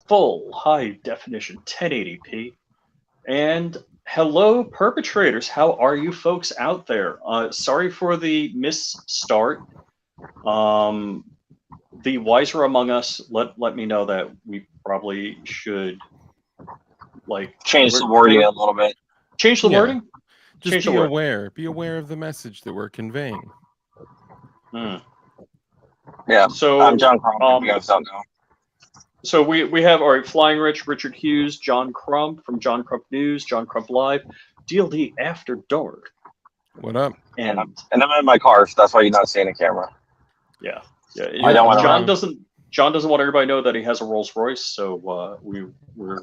full high definition 1080p. And hello, perpetrators. How are you folks out there? Sorry for the misstart. Um, the wiser among us let me know that we probably should like Change the wording a little bit. change the Yeah. wording. Just Change the be word. aware. Be aware of the message that we're conveying. Hmm. Yeah. So I'm John Crump. If you guys don't know. So we have all right, Flying Rich, Richard Hughes, John Crump from John Crump News, John Crump Live, DLD After Dark, What up? and And I'm in my car, so that's why you're not seeing a camera. yeah. I don't wanna John run. doesn't want everybody to know that he has a Rolls Royce, so we're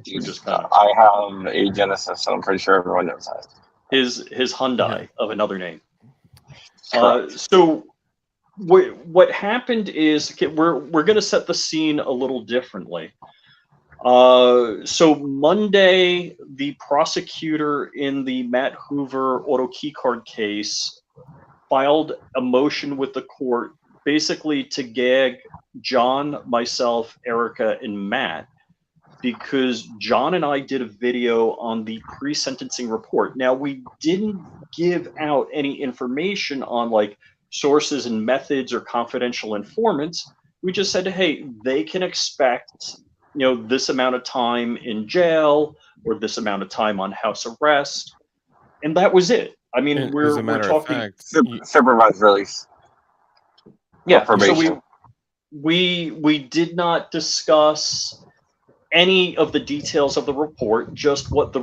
just kind of I have a Genesis, and I'm pretty sure everyone knows that. his Hyundai of another name. Correct. So what happened is we're going to set the scene a little differently. So Monday, the prosecutor in the Matt Hoover auto keycard case filed a motion with the court basically to gag John, myself, Erica, and Matt because John and I did a video on the pre-sentencing report. Now, we didn't give out any information on like sources and methods or confidential informants. We just said, hey, they can expect, this amount of time in jail or this amount of time on house arrest. And that was it. I mean, And we're as a matter talking of fact, Supervised release. yeah, probation. so we did not discuss any of the details of the report, just what the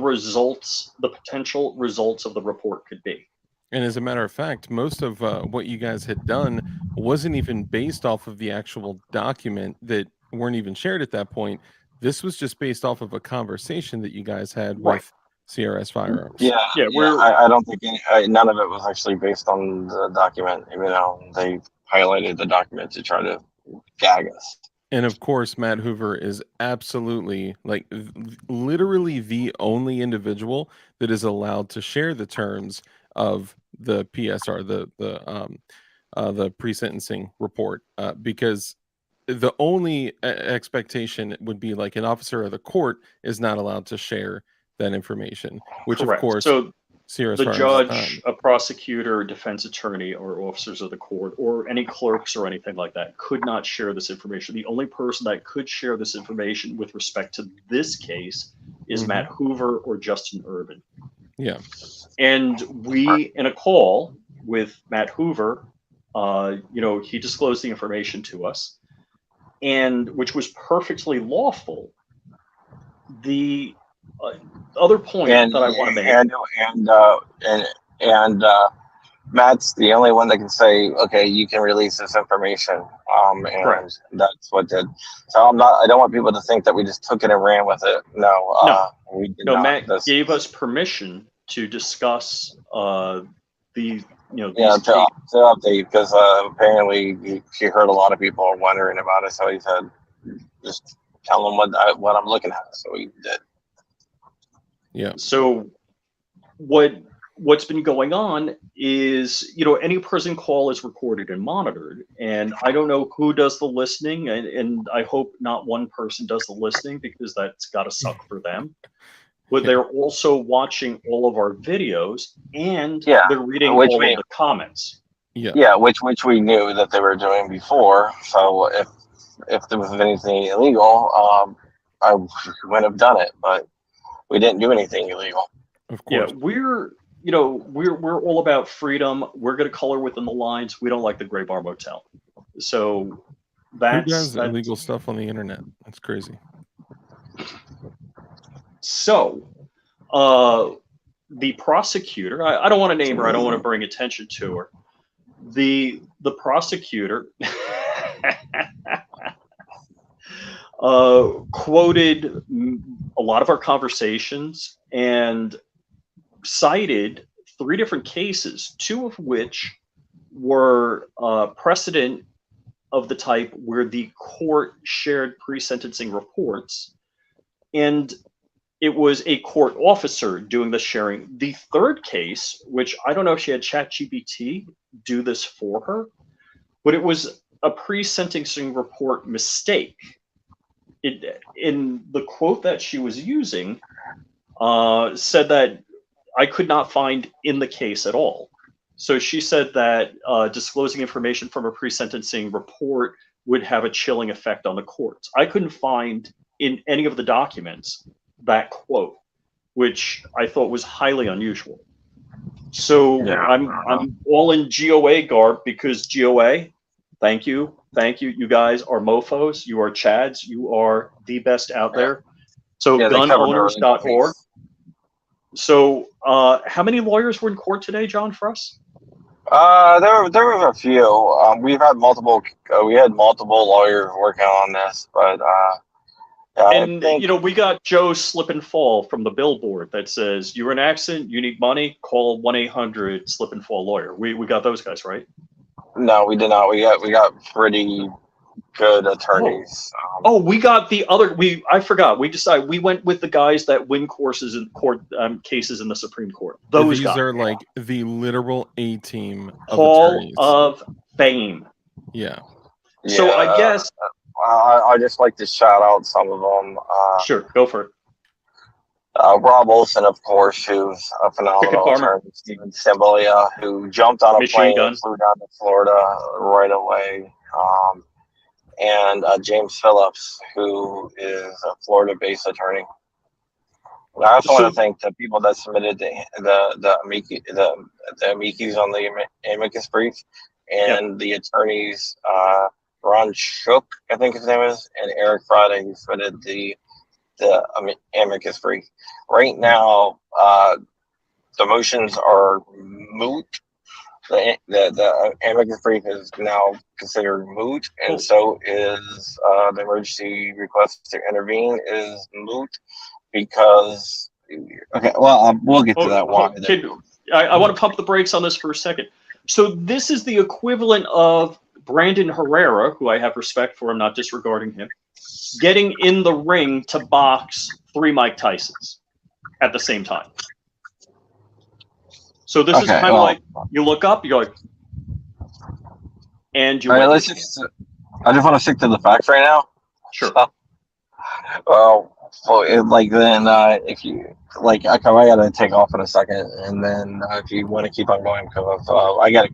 potential results of the report could be. and as a matter of fact, most of what you guys had done wasn't even based off of the actual document that weren't even shared at that point. This was just based off of a conversation that you guys had Right. with CRS Firearms. Yeah, I don't think none of it was actually based on the document. Even though they highlighted the document to try to gag us. And of course, Matt Hoover is absolutely, like, literally the only individual that is allowed to share the terms of the PSR, the pre-sentencing report, because the only expectation would be like an officer of the court is not allowed to share that information, which Correct. of course, So CRS the Firearms judge, a prosecutor, defense attorney, or officers of the court, or any clerks or anything like that could not share this information. The only person that could share this information with respect to this case is Matt Hoover or Justin Urban. Yeah. And we, in a call with Matt Hoover, he disclosed the information to us, and which was perfectly lawful. The other point that I want to make, and Matt's the only one that can say, okay, you can release this information, and Correct. that's what did. So I don't want people to think that we just took it and ran with it. No, we did not. Matt gave us permission to discuss these to update because apparently he heard a lot of people are wondering about it, so he said, just tell them what I'm looking at. So we did. Yeah. So what's been going on is, any prison call is recorded and monitored, and I don't know who does the listening, and I hope not one person does the listening because that's got to suck for them. But they're also watching all of our videos, and they're reading all of the comments. Yeah, which we knew that they were doing before. So if there was anything illegal, I wouldn't have done it. But we didn't do anything illegal. Of course. Yeah, we're all about freedom. We're going to color within the lines. We don't like the Gray Bar Motel. So who does illegal stuff on the internet? That's crazy. So, the prosecutor, I don't want to name her. I don't want to bring attention to her. The prosecutor quoted a lot of our conversations and cited 3 different cases, 2 of which were precedent of the type where the court shared pre-sentencing reports, and it was a court officer doing the sharing. The 3rd case, which I don't know if she had ChatGPT do this for her, but it was a pre-sentencing report mistake. in the quote that she was using, said that I could not find in the case at all. So she said that disclosing information from a pre-sentencing report would have a chilling effect on the courts. I couldn't find in any of the documents that quote, which I thought was highly unusual. So Yeah. I'm all in GOA garb because GOA, thank you. You guys are mofos. You are chads. You are the best out there. So Yeah, they covered her in gunowners.org. case. So how many lawyers were in court today, John, for us? There were a few. We had multiple lawyers working on this, but And we got Joe Slip and Fall from the billboard that says you're in an accident, you need money, call 1-800 Slip and Fall lawyer. We got those guys, right? no, we did not. We got pretty good attorneys. We got the other. I forgot. We decided we went with the guys that win courses in court cases in the Supreme Court. Those These guys are like the literal A team of Hall attorneys. of Fame. Yeah. So I guess I just like to shout out some of them. sure, go for it. Rob Olson, of course, who's a phenomenal attorney. Steven Sembolia, who jumped on a plane and flew down to Florida right away. And James Phillips, who is a Florida-based attorney. And I also want to thank the people that submitted the amicis on the amicus brief, and the attorneys Ron Shook, I think his name is, and Eric Friday, who submitted the amicus brief. Right now, the motions are moot. The amicus brief is now considered moot, and so is the emergency request to intervene is moot because. Okay, well, we'll get to that one. I want to pump the brakes on this for a second. So this is the equivalent of Brandon Herrera, who I have respect for, I'm not disregarding him, getting in the ring to box 3 Mike Tysons at the same time. So this is kind of like you look up, you're like, and you. All right, I just want to stick to the facts right now. Sure. If you like, I gotta take off in a second, and then if you want to keep on going, because I got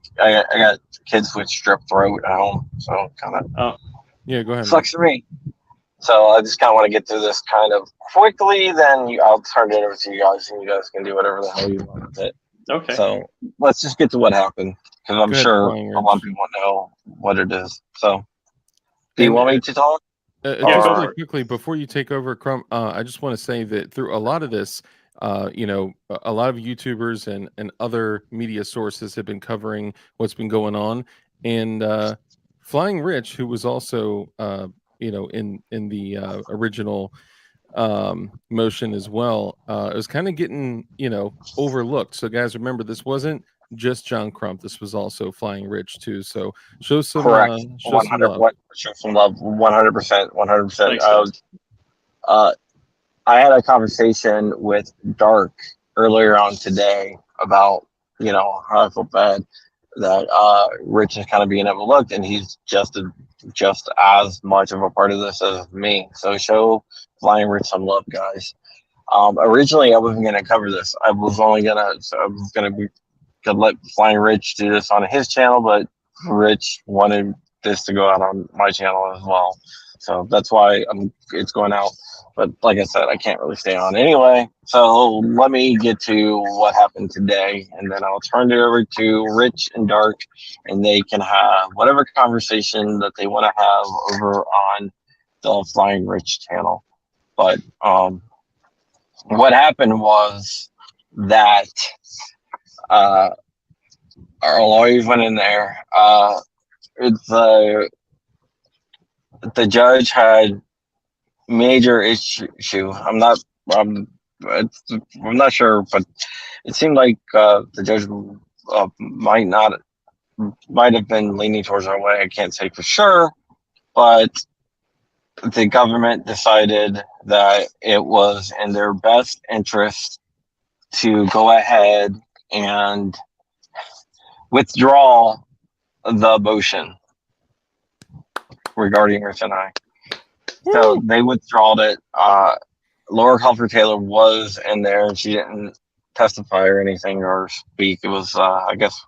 kids with strep throat at home, so kind of. Yeah, go ahead. Sucks for me. So I just kind of want to get through this kind of quickly. Then I'll turn it over to you guys, and you guys can do whatever the hell you want with it. Okay. So let's just get to what happened, because I'm sure a lot of people know what it is. So, do you want me to talk? Just really quickly before you take over, Crump, I just want to say that through a lot of this, a lot of YouTubers and other media sources have been covering what's been going on, and Flying Rich, who was also in the original motion as well, it was kind of getting overlooked. So guys, remember, this wasn't just John Crump, this was also Flying Rich too. So show some correct. Show some love. Show some love. 100%. I had a conversation with Dark earlier on today about how I feel bad that Rich is kind of being overlooked, and he's just as much of a part of this as me. So show Flying Rich some love, guys. Originally, I wasn't going to cover this. I was going to let Flying Rich do this on his channel, but Rich wanted this to go out on my channel as well. So that's why it's going out. But like I said, I can't really stay on anyway. So let me get to what happened today, and then I'll turn it over to Rich and Dark, and they can have whatever conversation that they want to have over on the Flying Rich channel. But what happened was that our lawyers went in there. The judge had major issue. I'm not sure, but it seemed like the judge might have been leaning towards our way. I can't say for sure, but the government decided that it was in their best interest to go ahead and withdraw the motion regarding Rich and I. So they withdrawed it. Laura Culver Taylor was in there, and she didn't testify or anything or speak. It was, I guess,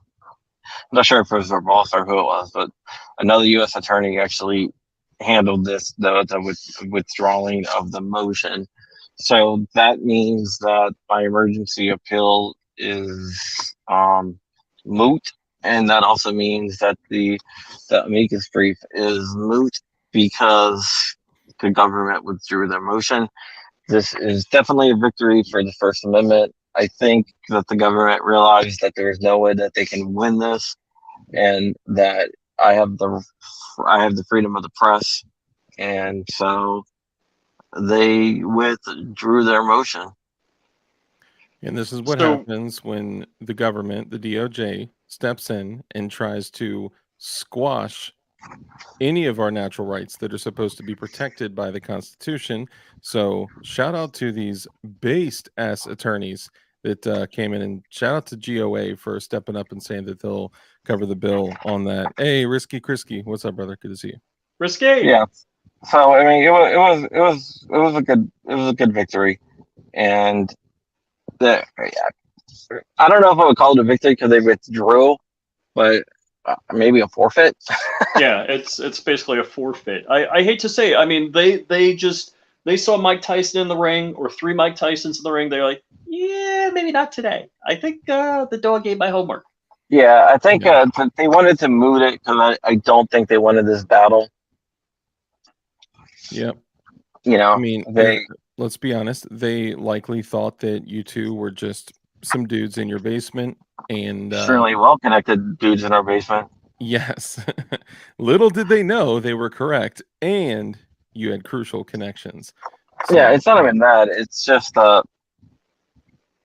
I'm not sure if it was her boss or who it was, but another U.S. attorney actually handled this, the withdrawing of the motion. So that means that my emergency appeal is moot, and that also means that the amicus brief is moot because the government withdrew their motion. This is definitely a victory for the First Amendment. I think that the government realized that there is no way that they can win this, and that I have the freedom of the press, and so they withdrew their motion. And this is what happens when the government, the DOJ, steps in and tries to squash any of our natural rights that are supposed to be protected by the Constitution. So shout out to these based ass attorneys that came in, and shout out to GOA for stepping up and saying that they'll cover the bill on that. Hey, Risky Krisky, what's up, brother? Good to see you. Risky. Yeah. So I mean, it was a good victory, and I don't know if I would call it a victory because they withdrew, but maybe a forfeit. Yeah, it's basically a forfeit. I hate to say it. I mean, they saw Mike Tyson in the ring or 3 Mike Tysons in the ring. They're like, yeah, maybe not today. I think the dog ate my homework. Yeah, I think they wanted to moot it because I don't think they wanted this battle. Yep. You know, I mean, let's be honest. They likely thought that you two were just some dudes in your basement, and extremely well-connected dudes in our basement. Yes. Little did they know they were correct, and you had crucial connections. So, yeah, it's not even that. It's just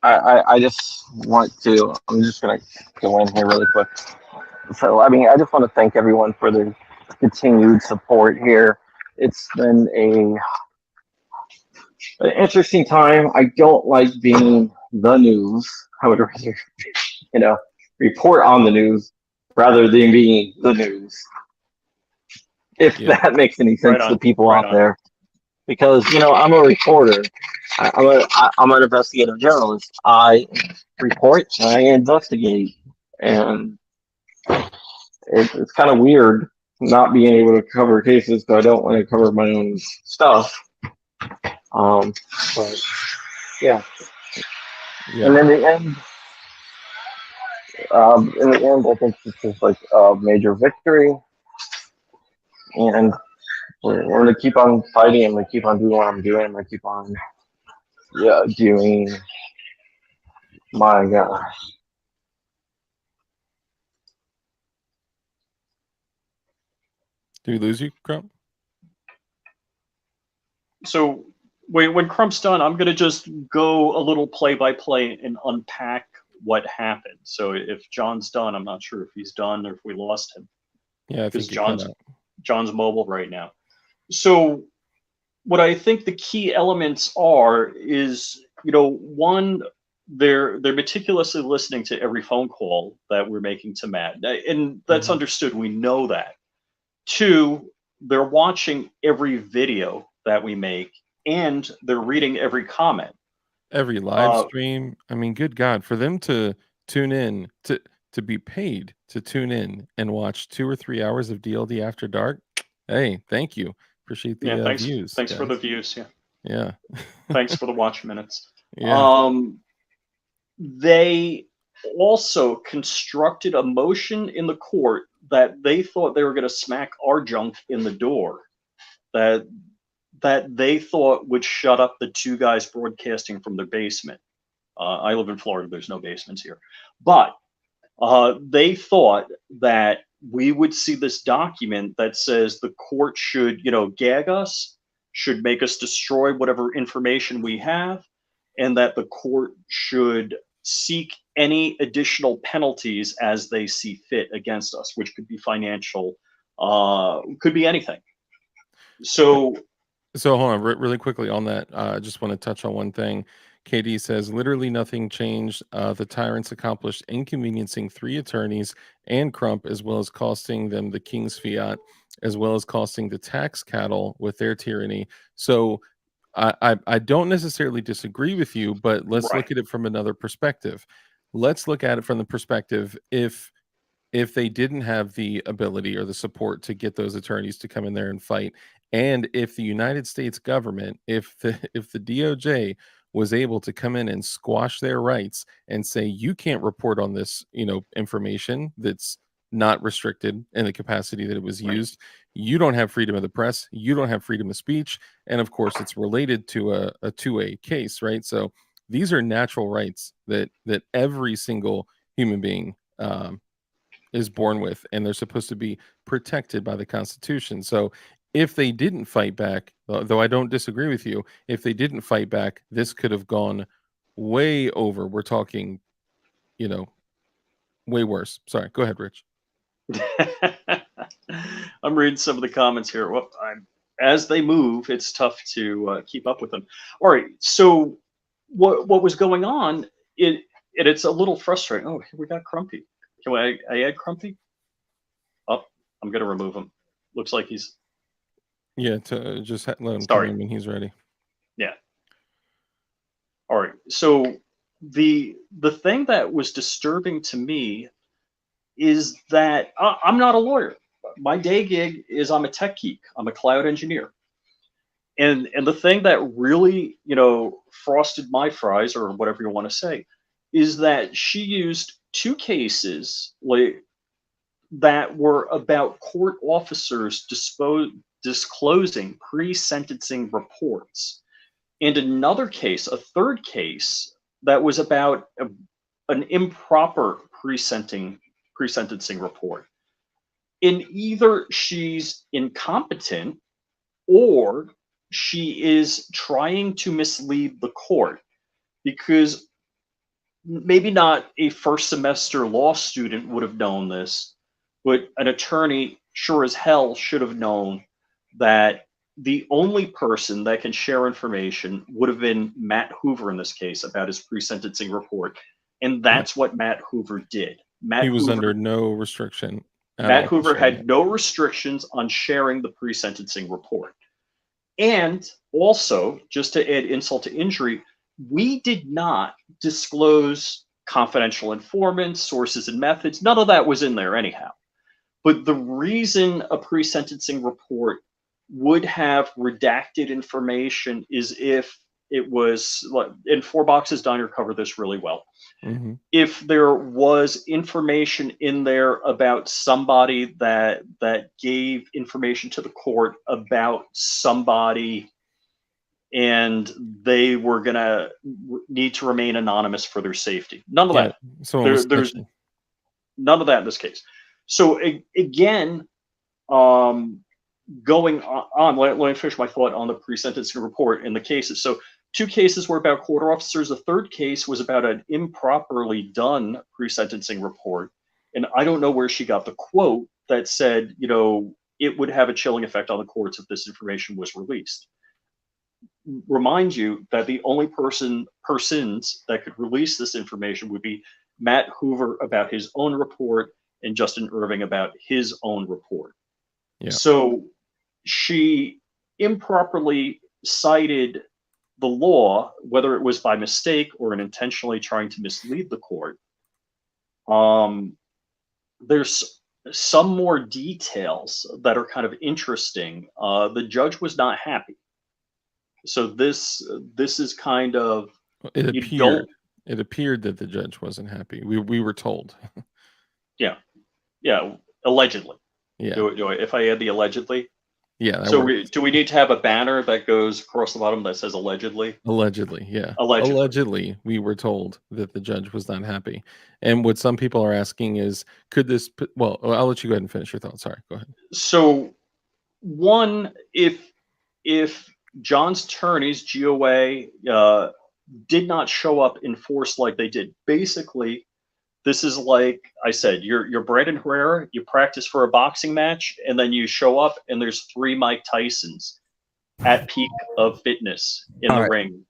I just want to. I'm just gonna go in here really quick. So I mean, I just want to thank everyone for their continued support here. It's been an interesting time. I don't like being the news. I would rather, report on the news rather than being the news. If that makes any sense to people out there. Because, I'm a reporter. I'm an investigative journalist. I report, I investigate. And it's kind of weird not being able to cover cases because I don't want to cover my own stuff. But yeah. And in the end, I think this is like a major victory, and we're gonna keep on fighting. I'm gonna keep on doing what I'm doing. I'm gonna keep on, doing my Did we lose you, Crump? So when Crump's done, I'm gonna just go a little play-by-play and unpack what happened. So if John's done, I'm not sure if he's done or if we lost him. Yeah, I think John's mobile right now. So what I think the key elements are is, one, they're meticulously listening to every phone call that we're making to Matt, and that's understood. We know that. 2, they're watching every video that we make, and they're reading every comment, every live stream. I mean, good God, for them to tune in to be paid to tune in and watch 2 or 3 hours of DLD After Dark. Hey, thank you. Appreciate the views. Thanks for the views. Yeah. Thanks for the watch minutes. Yeah. They also constructed a motion in the court that they thought they were going to smack our junk in the door, that they thought would shut up the 2 guys broadcasting from their basement. I live in Florida. There's no basements here. But they thought that we would see this document that says the court should, gag us, should make us destroy whatever information we have, and that the court should seek any additional penalties as they see fit against us, which could be financial, could be anything. So hold on really quickly on that. I just want to touch on one thing. KD says literally nothing changed. The tyrants accomplished inconveniencing 3 attorneys and Crump, as well as costing them the king's fiat as well as costing the tax cattle with their tyranny. So I don't necessarily disagree with you, but let's look at it from another perspective. Let's look at it from the perspective if they didn't have the ability or the support to get those attorneys to come in there and fight, and if the United States government, if the DOJ was able to come in and squash their rights and say you can't report on this, information that's not restricted in the capacity that it was used, you don't have freedom of the press, you don't have freedom of speech, and of course it's related to a 2A case, right? So these are natural rights that every single human being is born with, and they're supposed to be protected by the Constitution. So if they didn't fight back, though I don't disagree with you, if they didn't fight back, this could have gone way over. We're talking, way worse. Sorry, go ahead, Rich. I'm reading some of the comments here. Well, as they move, it's tough to keep up with them. All right, so what was going on? It's a little frustrating. Oh, here we got Crumpy. Can I add Crumpy? Oh, I'm going to remove him. Looks like he's... Yeah, to just let him come in when he's ready. Yeah. All right. So the thing that was disturbing to me is that I'm not a lawyer. My day gig is I'm a tech geek. I'm a cloud engineer. And the thing that really, frosted my fries, or whatever you want to say, is that she used two cases that were about court officers disclosing pre-sentencing reports, and another case, a third case, that was about an improper pre-sentencing report. In either she's incompetent or she is trying to mislead the court, because maybe not a first semester law student would have known this, but an attorney sure as hell should have known that the only person that can share information would have been Matt Hoover in this case about his pre-sentencing report. And that's what Matt Hoover did. He was under no restriction. Matt Hoover had no restrictions on sharing the pre-sentencing report. And also, just to add insult to injury, we did not disclose confidential informants, sources, and methods. None of that was in there anyhow. But the reason a pre-sentencing report would have redacted information is if it was, and Four Boxes Diner cover this really well. Mm-hmm. If there was information in there about somebody that gave information to the court about somebody, and they were going to need to remain anonymous for their safety. None of that. There's none of that in this case. So again, going on, let me finish my thought on the pre-sentencing report in the cases. So two cases were about court officers. The third case was about an improperly done pre-sentencing report. And I don't know where she got the quote that said, it would have a chilling effect on the courts if this information was released. Remind you that the only persons that could release this information would be Matt Hoover about his own report and Justin Irving about his own report. Yeah. So she improperly cited the law, whether it was by mistake or in intentionally trying to mislead the court. There's some more details that are kind of interesting. The judge was not happy. So this is kind of, it appeared that the judge wasn't happy. We were told. Yeah, allegedly. Yeah. If I add the allegedly. Yeah. So do we need to have a banner that goes across the bottom that says allegedly? Allegedly, yeah. Allegedly, we were told that the judge was not happy. And what some people are asking is, could this? Well, I'll let you go ahead and finish your thought. Sorry, go ahead. So, one, if John's attorneys, GOA, did not show up in force like they did, basically, this is like I said, you're Brandon Herrera, you practice for a boxing match, and then you show up and there's 3 Mike Tysons at peak of fitness in the ring.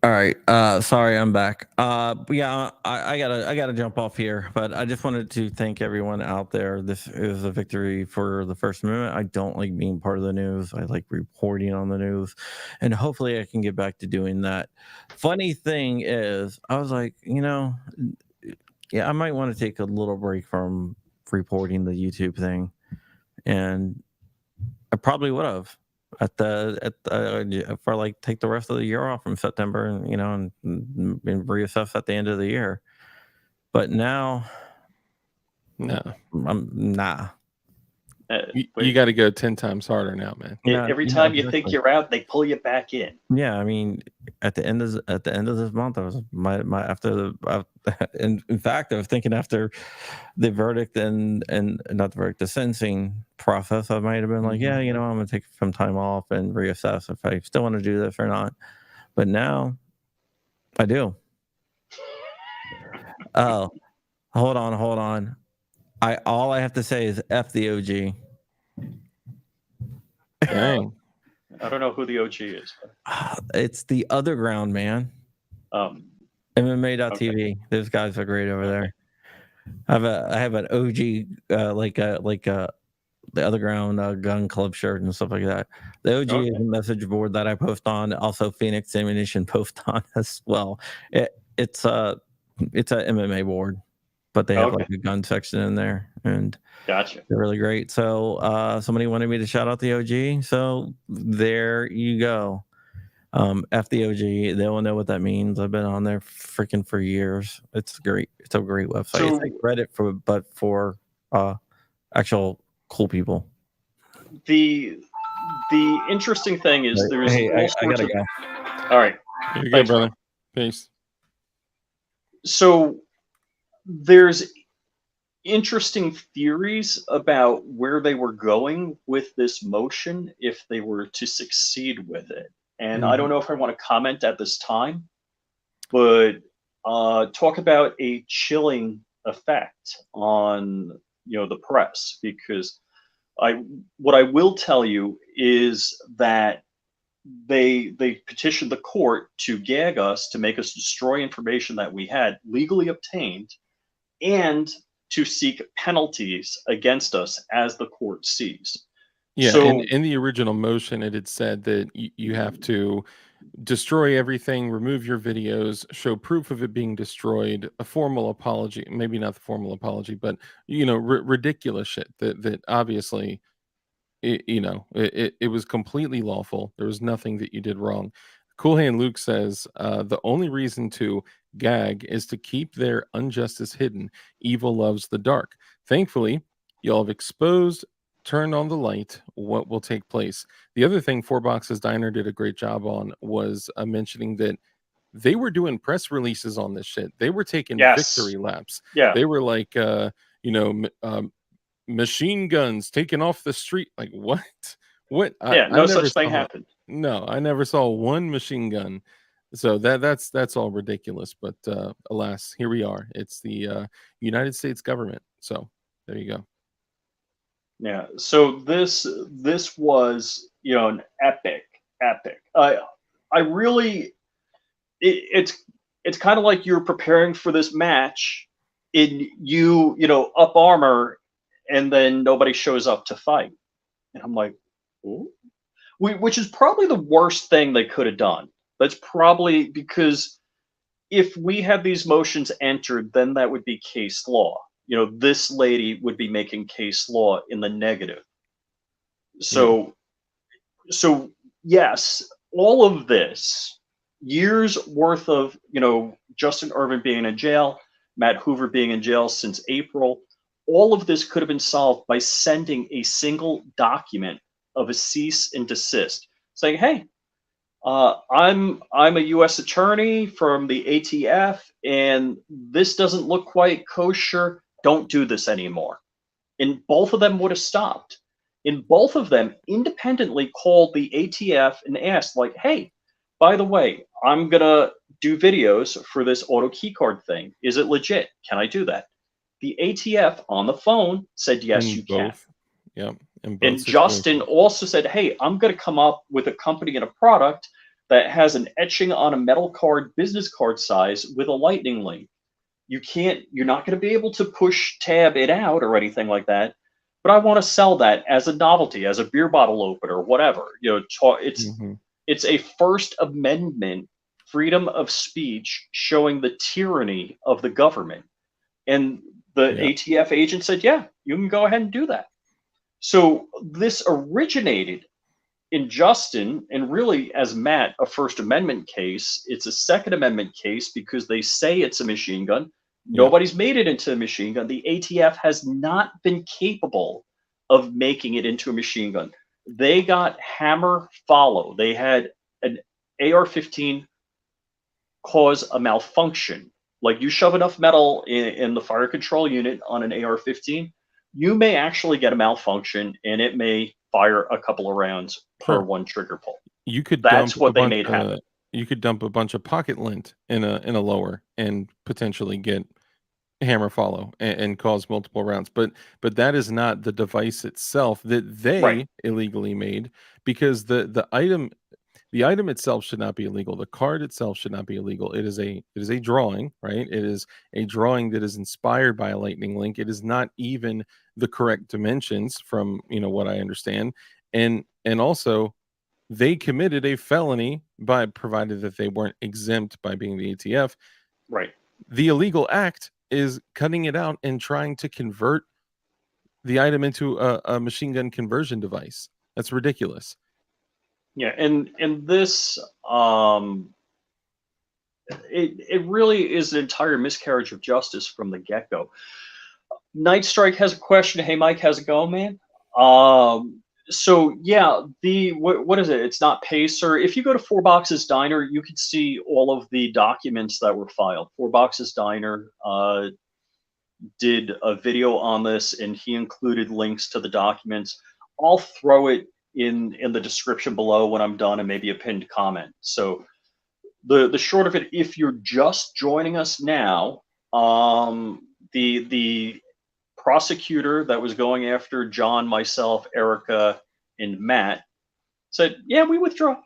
All right. Sorry, I'm back. Yeah, I gotta jump off here, but I just wanted to thank everyone out there. This is a victory for the First Amendment. I don't like being part of the news. I like reporting on the news, and hopefully I can get back to doing that. Funny thing is, I was like, yeah, I might want to take a little break from reporting the YouTube thing, and I probably would have for like take the rest of the year off from September, and reassess at the end of the year. But now, No, I'm nah. You got to go 10 times harder now, man. Every time you think you're out, they pull you back in. Yeah, I mean, at the end of this month, I was my after the. In fact, I was thinking after the verdict and not the verdict, the sentencing process, I might have been like, yeah, I'm gonna take some time off and reassess if I still want to do this or not. But now, I do. Oh, hold on. All I have to say is F the OG. Dang. I don't know who the OG is. It's the Other Ground, man. MMA.tv. Okay. Those guys are great over there. I have an OG like the Other Ground gun club shirt and stuff like that. The OG is a message board that I post on. Also, Phoenix Ammunition post on as well. It's a MMA board, but they have like a gun section in there, and gotcha. They're really great. So somebody wanted me to shout out the OG, so there you go. F the OG. They will know what that means. I've been on there freaking for years. It's great. It's a great website. So, it's like Reddit for actual cool people. The interesting thing is there's I gotta go. All right. You're good, brother. Peace. So there's interesting theories about where they were going with this motion if they were to succeed with it. And I don't know if I want to comment at this time, but talk about a chilling effect on the press, because what I will tell you is that they petitioned the court to gag us, to make us destroy information that we had legally obtained, and to seek penalties against us as the court sees. Yeah, so, and in the original motion, it had said that you have to destroy everything, remove your videos, show proof of it being destroyed, a formal apology, maybe not the formal apology, but ridiculous shit that obviously it was completely lawful. There was nothing that you did wrong. Cool Hand Luke says the only reason to gag is to keep their injustice hidden. Evil loves the dark. Thankfully, y'all have exposed, turned on the light, what will take place. The other thing Four Boxes Diner did a great job on was mentioning that they were doing press releases on this shit. They were taking victory laps. Yeah. They were like, machine guns taken off the street. Like, what? What? Yeah, no such thing happened. No, I never saw one machine gun. So that's all ridiculous. But alas, here we are. It's the United States government. So there you go. Yeah. So this was an epic. I really, it's kind of like you're preparing for this match, in up armor, and then nobody shows up to fight, and I'm like, ooh. Which is probably the worst thing they could have done. That's probably because if we had these motions entered, then that would be case law. This lady would be making case law in the negative. So yes, all of this, years worth of, Justin Ervin being in jail, Matt Hoover being in jail since April, all of this could have been solved by sending a single document of a cease and desist, saying, hey, I'm a U.S. attorney from the ATF, and this doesn't look quite kosher. Don't do this anymore. And both of them would have stopped. And both of them independently called the ATF and asked, like, hey, by the way, I'm going to do videos for this auto keycard thing. Is it legit? Can I do that? The ATF on the phone said, yes, you can. Yeah. And Justin also said, hey, I'm going to come up with a company and a product that has an etching on a metal card, business card size, with a lightning link. You're not going to be able to push tab it out or anything like that. But I want to sell that as a novelty, as a beer bottle opener, whatever. It's a First Amendment freedom of speech showing the tyranny of the government. And the ATF agent said, yeah, you can go ahead and do that. So this originated in Justin, and really, as Matt, a First Amendment case. It's a Second Amendment case because they say it's a machine gun. Nobody's made it into a machine gun. The ATF has not been capable of making it into a machine gun. They got hammer follow. They had an AR-15 cause a malfunction. Like, you shove enough metal in the fire control unit on an AR-15, you may actually get a malfunction, and it may fire a couple of rounds per one trigger pull. You could That's what they made happen. You could dump a bunch of pocket lint in a lower and potentially get hammer follow and cause multiple rounds. But that is not the device itself that they illegally made, because the item itself should not be illegal. The card itself should not be illegal. It is a drawing, right? It is a drawing that is inspired by a lightning link. It is not even the correct dimensions from, what I understand. And also they committed a felony by, provided that they weren't exempt by being the ATF. Right. The illegal act is cutting it out and trying to convert the item into a machine gun conversion device. That's ridiculous. Yeah, and this it really is an entire miscarriage of justice from the get-go. Night Strike has a question. Hey, Mike, how's it going, man? So yeah, what is it? It's not Pacer. If you go to Four Boxes Diner, you can see all of the documents that were filed. Four Boxes Diner did a video on this, and he included links to the documents. I'll throw it in the description below when I'm done, and maybe a pinned comment. So the short of it, if you're just joining us now, the prosecutor that was going after John, myself, Erica, and Matt said, yeah, we withdraw.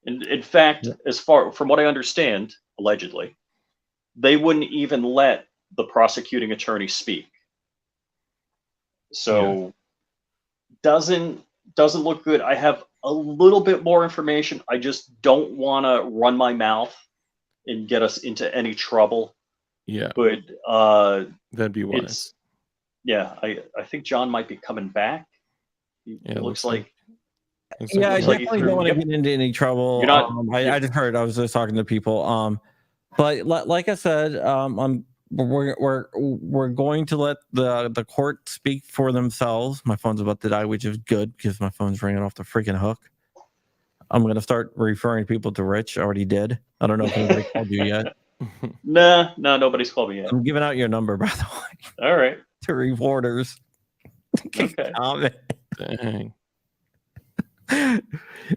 And in fact, as far from what I understand, allegedly, they wouldn't even let the prosecuting attorney speak. So doesn't look good. I have a little bit more information. I just don't want to run my mouth and get us into any trouble. Yeah. But that'd be wise. I think John might be coming back. It looks like. I definitely don't want to get into any trouble. You're not, I just heard. I was just talking to people. But like I said, we're going to let the court speak for themselves. My phone's about to die, which is good because my phone's ringing off the freaking hook. I'm gonna start referring people to Rich. I already did. I don't know if anybody called you yet. No, nobody's called me yet. I'm giving out your number, by the way. All right. To reporters. Okay. Dang.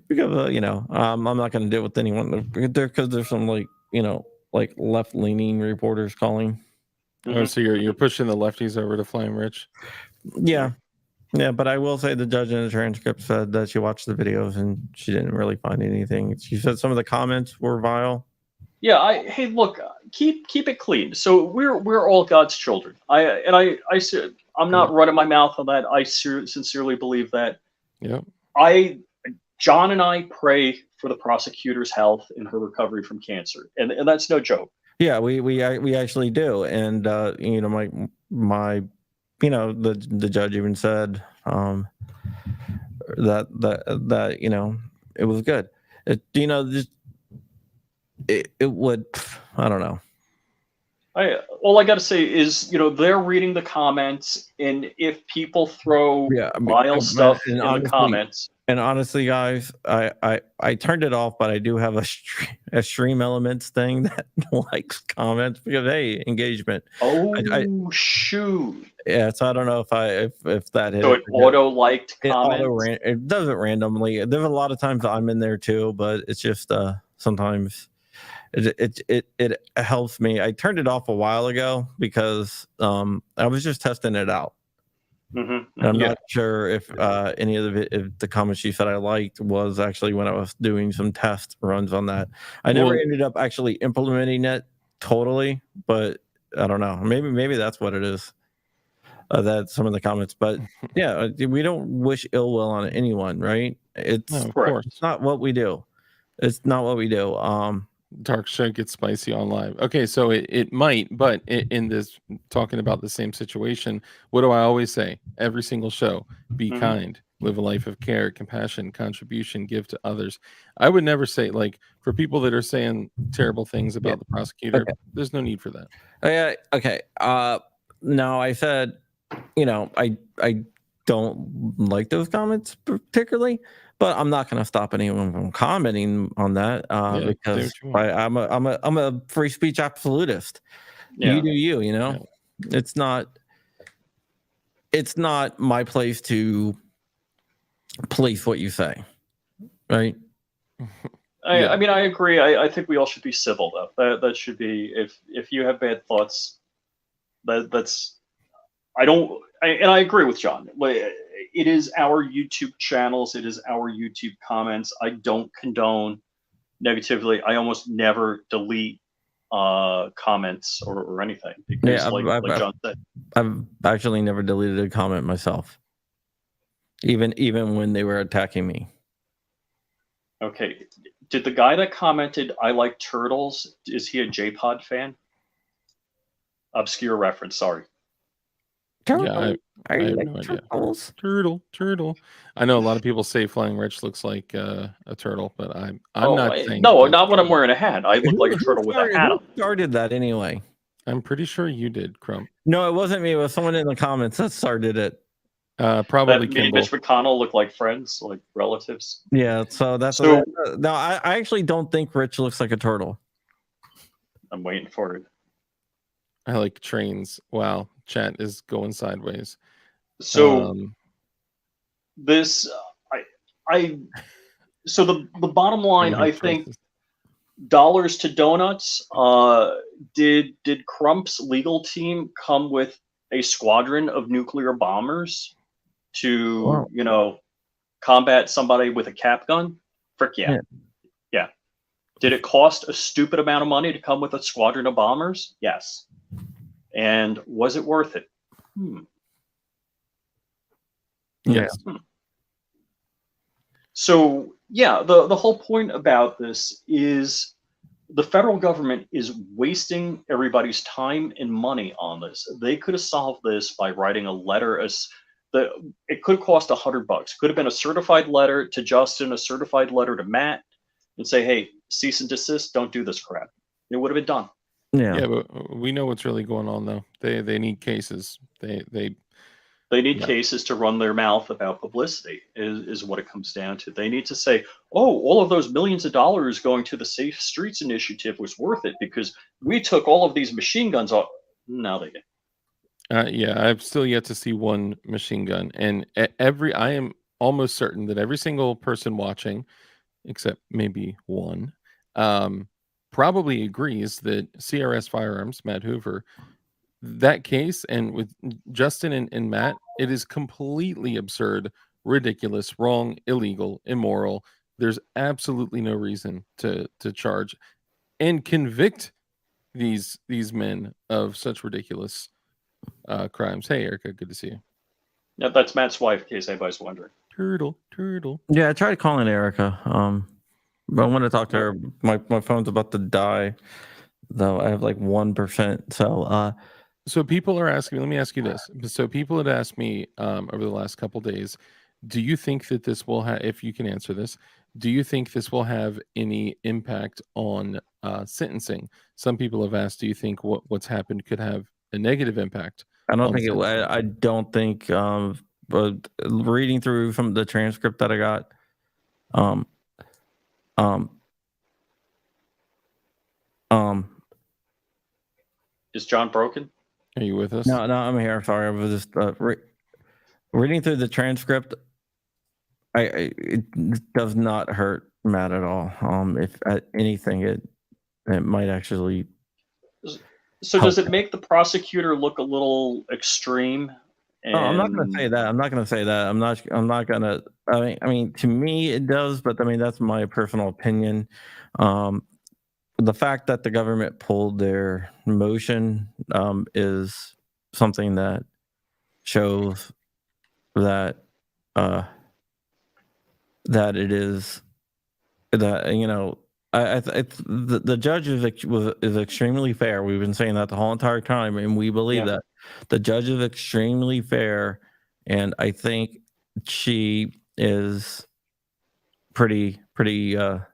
Because I'm not going to deal with anyone there because there's some like left-leaning reporters calling. Oh, so you're pushing the lefties over to Flame Rich? Yeah, but I will say the judge in the transcript said that she watched the videos and she didn't really find anything. She said some of the comments were vile. Yeah, hey, look, keep it clean. So we're all God's children. I'm not running my mouth on that. I sincerely believe that. Yeah. John and I pray for the prosecutor's health and her recovery from cancer, and that's no joke. Yeah, we actually do, and my the judge even said that it was good. It would, I don't know. All I got to say is, they're reading the comments, and if people throw vile stuff in the comments. And honestly, guys, I turned it off, but I do have a stream elements thing that likes comments because hey, engagement. Oh, shoot. Yeah, so I don't know if that hit. So it auto-liked comments? It does it randomly. There's a lot of times I'm in there too, but it's just sometimes it helps me. I turned it off a while ago because I was just testing it out. Mhm. And I'm Yeah. not sure if any of the comments she said I liked was actually when I was doing some test runs on that. I never Well- ended up actually implementing it totally, but I don't know. Maybe that's what it is. That some of the comments, but yeah, we don't wish ill will on anyone, right? It's No, of Correct. course. not what we do. It's not what we do. Dark shit gets spicy on live. Okay, so it might, but in this talking about the same situation, what do I always say? Every single show: be Mhm. kind, live a life of care, compassion, contribution, give to others. I would never say, like, for people that are saying terrible things about the prosecutor. Okay. There's no need for that. Okay. Now I said, I don't like those comments particularly, but I'm not going to stop anyone from commenting on that Yeah, say because what you want. I'm a free speech absolutist. Yeah. You do you, you know. It's not my place to police what you say, right? Yeah. I mean, I agree. I think we all should be civil, though. That should be, if you have bad thoughts, that's and I agree with John. Like, it is our YouTube channels, it is our YouTube comments. I don't condone negatively. I almost never delete comments or anything because, Yeah, like John said, I've actually never deleted a comment myself, even when they were attacking me. okay. Did the guy that commented "I like turtles"? Is he a J-Pod fan? Obscure reference. Sorry. Yeah, I Are you have like no idea. turtles? Turtle. I know a lot of people say Flying Rich looks like a turtle, but I'm Oh, not saying no, that's not when I'm true. wearing a hat. I look like a turtle with a hat Who on. started that anyway? I'm pretty sure you did, Crump. No, it wasn't me. It was someone in the comments that started it. Probably That made Kimball. Mitch McConnell look like friends, like relatives. Yeah, so that's So- no. I actually don't think Rich looks like a turtle. I'm waiting for it. I like trains. Wow, chat is going sideways. So this, so the bottom line, I think, dollars to donuts. Did Crump's legal team come with a squadron of nuclear bombers to, combat somebody with a cap gun? Frick yeah. Yeah. Did it cost a stupid amount of money to come with a squadron of bombers? Yes. And was it worth it? Yes. So yeah, the whole point about this is the federal government is wasting everybody's time and money on this. They could have solved this by writing a letter. It could cost $100. Could have been a certified letter to Justin, a certified letter to Matt, and say, "Hey, cease and desist. Don't do this crap." It would have been done. Yeah, but we know what's really going on though. They need cases. They need cases to run their mouth about publicity is what it comes down to. They need to say, "Oh, all of those millions of dollars going to the Safe Streets Initiative was worth it because we took all of these machine guns off." No, they didn't. Yeah, I've still yet to see one machine gun, and I am almost certain that every single person watching, except maybe one, probably agrees that CRS Firearms, Matt Hoover, that case, and with Justin and Matt, it is completely absurd, ridiculous, wrong, illegal, immoral. There's absolutely no reason to charge and convict these men of such ridiculous crimes. Hey, Erica, good to see you. Yeah, that's Matt's wife, in case anybody's wondering. Turtle. Yeah, I tried calling Erica. But I want to talk to her. My phone's about to die, though. I have like 1%. So people are asking me, let me ask you this. So people had asked me over the last couple days, do you think that this will have, if you can answer this, do you think this will have any impact on sentencing? Some people have asked, do you think what's happened could have a negative impact? I don't think I don't think. But reading through from the transcript that I got, is John broken? Are you with us? No, I'm here. Sorry, I was just reading through the transcript. It does not hurt Matt at all. If anything, it might actually. So does it make the prosecutor look a little extreme And Oh, I'm not going to say that. I'm not going to say that. I'm not going to. I mean, to me it does, but I mean that's my personal opinion. The fact that the government pulled their motion is something that shows that that it is that the judge is extremely fair. We've been saying that the whole entire time, and we believe Yeah. that the judge is extremely fair, and I think she is pretty fair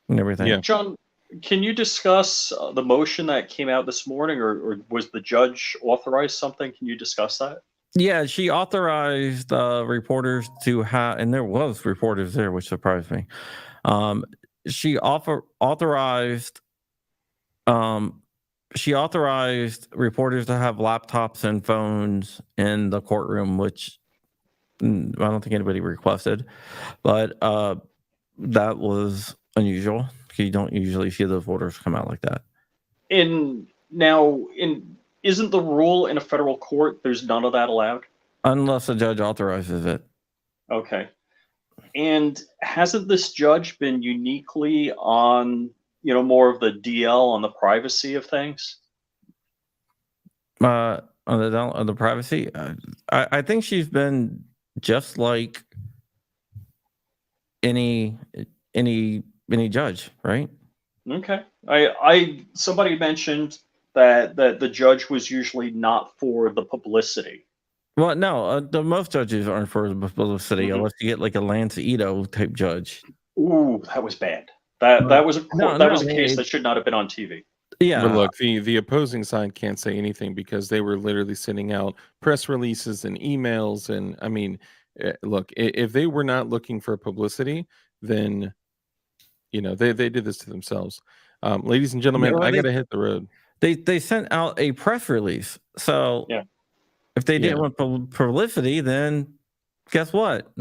and everything. Yeah. John, can you discuss the motion that came out this morning, or was the judge authorized something? Can you discuss that? Yeah, she authorized reporters to have, and there was reporters there, which surprised me. She authorized reporters to have laptops and phones in the courtroom, which I don't think anybody requested, but that was unusual. You don't usually see those orders come out like that. Isn't the rule in a federal court there's none of that allowed? Unless the judge authorizes it. Okay. And hasn't this judge been uniquely on, more of the DL, on the privacy of things? On the privacy, I think she's been just like any judge, right? Okay. Somebody mentioned that the judge was usually not for the publicity. Well, no, the most judges aren't for publicity unless you get like a Lance Ito type judge. Ooh, that was bad. That was a case that should not have been on TV. Yeah. But look, the opposing side can't say anything because they were literally sending out press releases and emails. And I mean, look, if they were not looking for publicity, then they did this to themselves. Ladies and gentlemen, I gotta hit the road. They sent out a press release. So yeah. If they didn't want publicity, then guess what?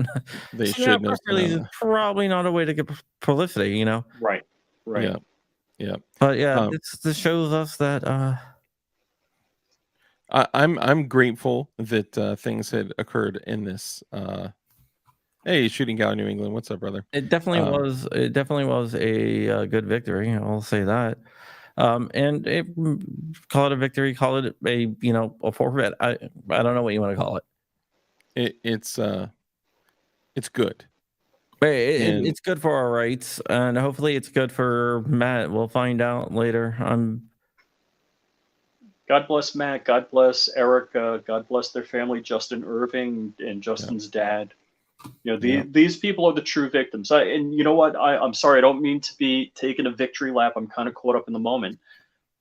They should know. Press release is probably not a way to get publicity, Right. Yeah. But yeah, this shows us that I'm grateful that things had occurred in this. Hey, Shooting Gallery New England, what's up, brother? It definitely was. It definitely was a good victory. I'll say that. And call it a victory, call it a forfeit. I don't know what you want to call it. It's good. It's good for our rights, and hopefully it's good for Matt. We'll find out later. God bless Matt. God bless Erica. God bless their family, Justin Irving and Justin's dad. These people are the true victims. And you know what? I'm sorry. I don't mean to be taking a victory lap. I'm kind of caught up in the moment.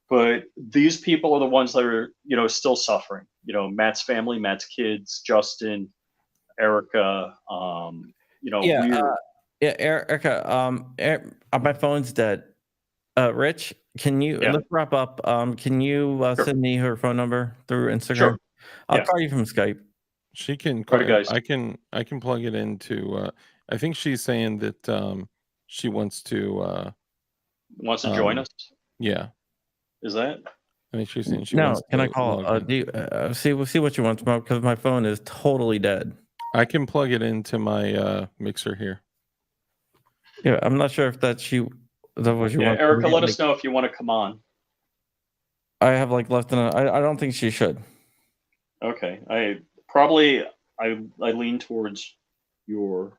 But these people are the ones that are, still suffering. Matt's family, Matt's kids, Justin, Erica. Erica. My phone's dead. Rich, can you let's wrap up? Can you send me her phone number through Instagram? Sure. I'll call you from Skype. She can. Guys. I can plug it into. I think she's saying that she wants to join us. Yeah. Is that? I think she's saying she no. wants Can I call? See what you want because my phone is totally dead. I can plug it into my mixer here. Yeah, I'm not sure if that's you. Is that what you want? Erica, let us know if you want to come on. I have less than I don't think she should. Okay. I lean towards your.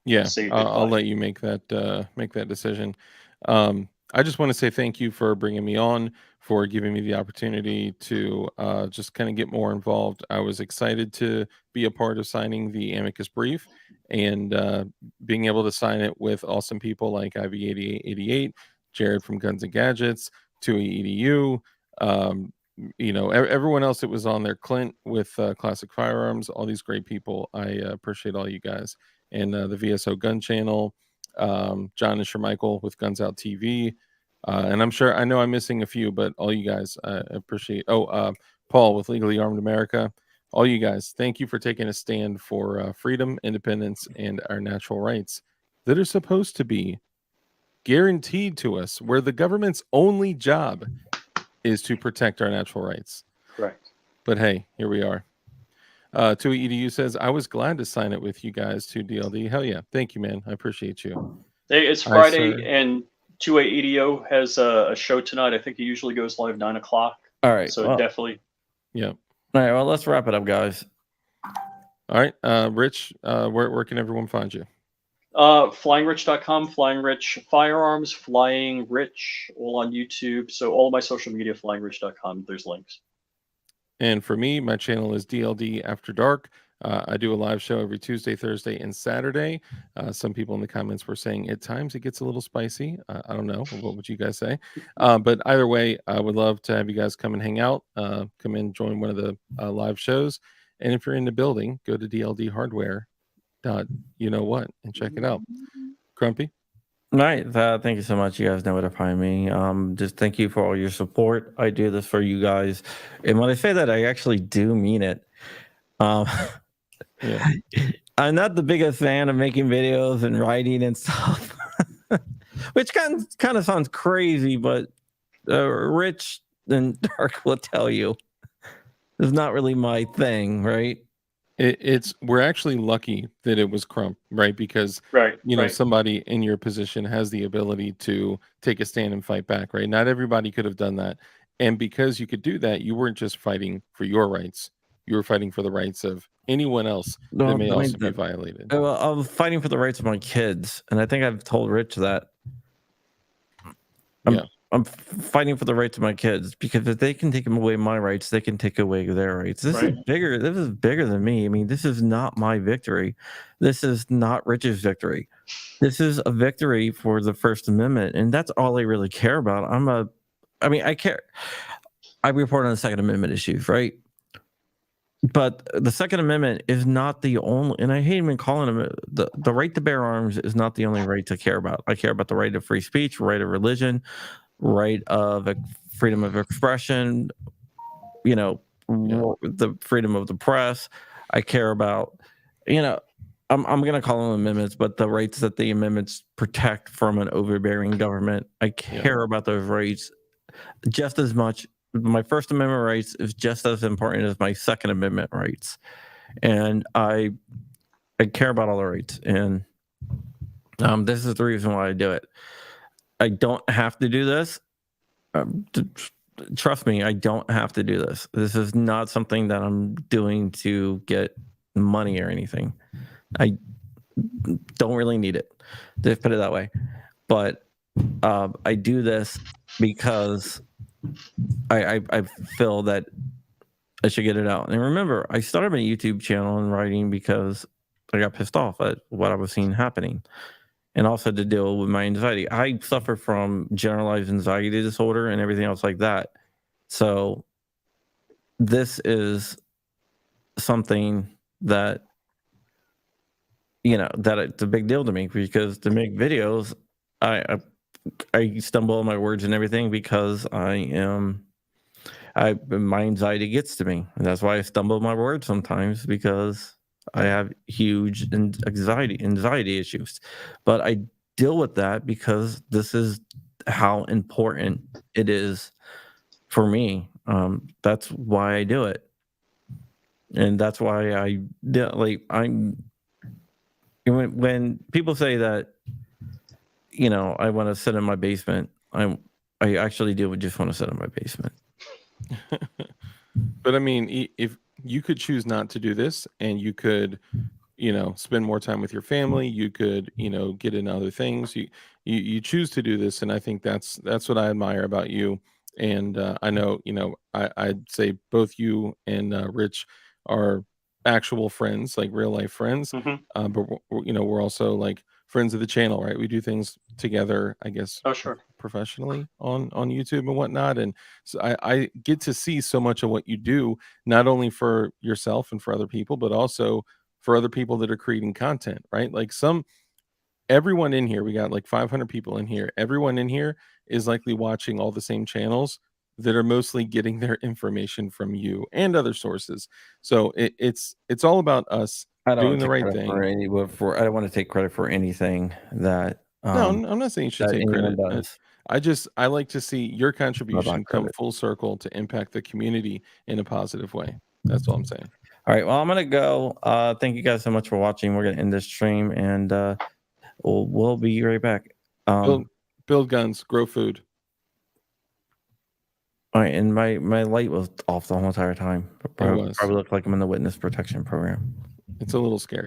Yeah, I'll let you make that decision. I just want to say thank you for bringing me on, for giving me the opportunity to just kind of get more involved. I was excited to be a part of signing the amicus brief and being able to sign it with awesome people like IV8888, Jared from Guns and Gadgets, TUI EDU, everyone else that was on there, Clint with Classic Firearms, all these great people. I appreciate all you guys. And the VSO Gun Channel, John and Shermichael with Guns Out TV. And I know I'm missing a few, but all you guys, I appreciate. Paul with Legally Armed America. All you guys, thank you for taking a stand for freedom, independence, and our natural rights that are supposed to be guaranteed to us, where the government's only job is to protect our natural rights. Correct. But hey, here we are. Tui EDU says, I was glad to sign it with you guys to DLD. Hell yeah. Thank you, man. I appreciate you. Hey, it's Friday, and 2A EDO has a show tonight. I think it usually goes live 9 o'clock. All right. So definitely. Yeah. All right. Well, let's wrap it up, guys. All right. Rich, where can everyone find you? FlyingRich.com, Flying Rich Firearms, Flying Rich, all on YouTube. So all of my social media, FlyingRich.com. There's links. And for me, my channel is DLD After Dark. I do a live show every Tuesday, Thursday, and Saturday. Some people in the comments were saying at times it gets a little spicy. I don't know. What would you guys say? But either way, I would love to have you guys come and hang out. Come in, join one of the live shows. And if you're in the building, go to DLD Hardware. You know what, and check it out. Crumpy. All right. Thank you so much. You guys know where to find me. Just thank you for all your support. I do this for you guys. And when I say that, I actually do mean it. Yeah. I'm not the biggest fan of making videos and writing and stuff, which kind of sounds crazy, but Rich and Dark will tell you it's not really my thing, right? We're actually lucky that it was Crump, right? Because somebody in your position has the ability to take a stand and fight back, right? Not everybody could have done that. And because you could do that, you weren't just fighting for your rights. You were fighting for the rights of anyone else that may also be violated. Well, I was fighting for the rights of my kids. And I think I've told Rich that. I'm fighting for the rights of my kids, because if they can take away my rights, they can take away their rights. This is bigger. This is bigger than me. I mean, this is not my victory. This is not Rich's victory. This is a victory for the First Amendment, and that's all I really care about. I care. I report on the Second Amendment issues, right? But the Second Amendment is not the only, and I hate even calling them the right to bear arms is not the only right to care about. I care about the right of free speech, right of religion, right of freedom of expression, the freedom of the press. I care about, I'm going to call them amendments, but the rights that the amendments protect from an overbearing government. I care about those rights just as much. My First Amendment rights is just as important as my Second Amendment rights. And I care about all the rights. And this is the reason why I do it. I don't have to do this. Trust me, I don't have to do this. This is not something that I'm doing to get money or anything. I don't really need it, to put it that way. But I do this because I feel that I should get it out. And remember, I started my YouTube channel and writing because I got pissed off at what I was seeing happening. And also to deal with my anxiety. I suffer from generalized anxiety disorder and everything else like that. So this is something that, that it's a big deal to me, because to make videos, I stumble on my words and everything because my anxiety gets to me. And that's why I stumble on my words sometimes, because I have huge anxiety issues, but I deal with that because this is how important it is for me. That's why I do it. And that's why when people say that, I want to sit in my basement, I actually do just want to sit in my basement. But I mean, if you could choose not to do this, and you could, spend more time with your family, you could, get into other things. You choose to do this, and I think that's what I admire about you. And I know, I'd say both you and Rich are actual friends, like real life friends. Mm-hmm. But we're also like friends of the channel, right? We do things together, I guess. Oh, sure. Professionally on YouTube and whatnot, and so I get to see so much of what you do, not only for yourself and for other people, but also for other people that are creating content, right? Like everyone in here, we got like 500 people in here. Everyone in here is likely watching all the same channels that are mostly getting their information from you and other sources. So it's all about us doing the right thing. I don't want to take credit for anything that. No, I'm not saying you should take credit. I like to see your contribution come credit. full circle to impact the community in a positive way. That's all I'm saying. All right. Well, I'm gonna go. Thank you guys so much for watching. We're gonna end this stream, and we'll be right back. Build guns, grow food. All right, and my light was off the whole entire time. It was. Probably looked like I'm in the witness protection program. It's a little scary.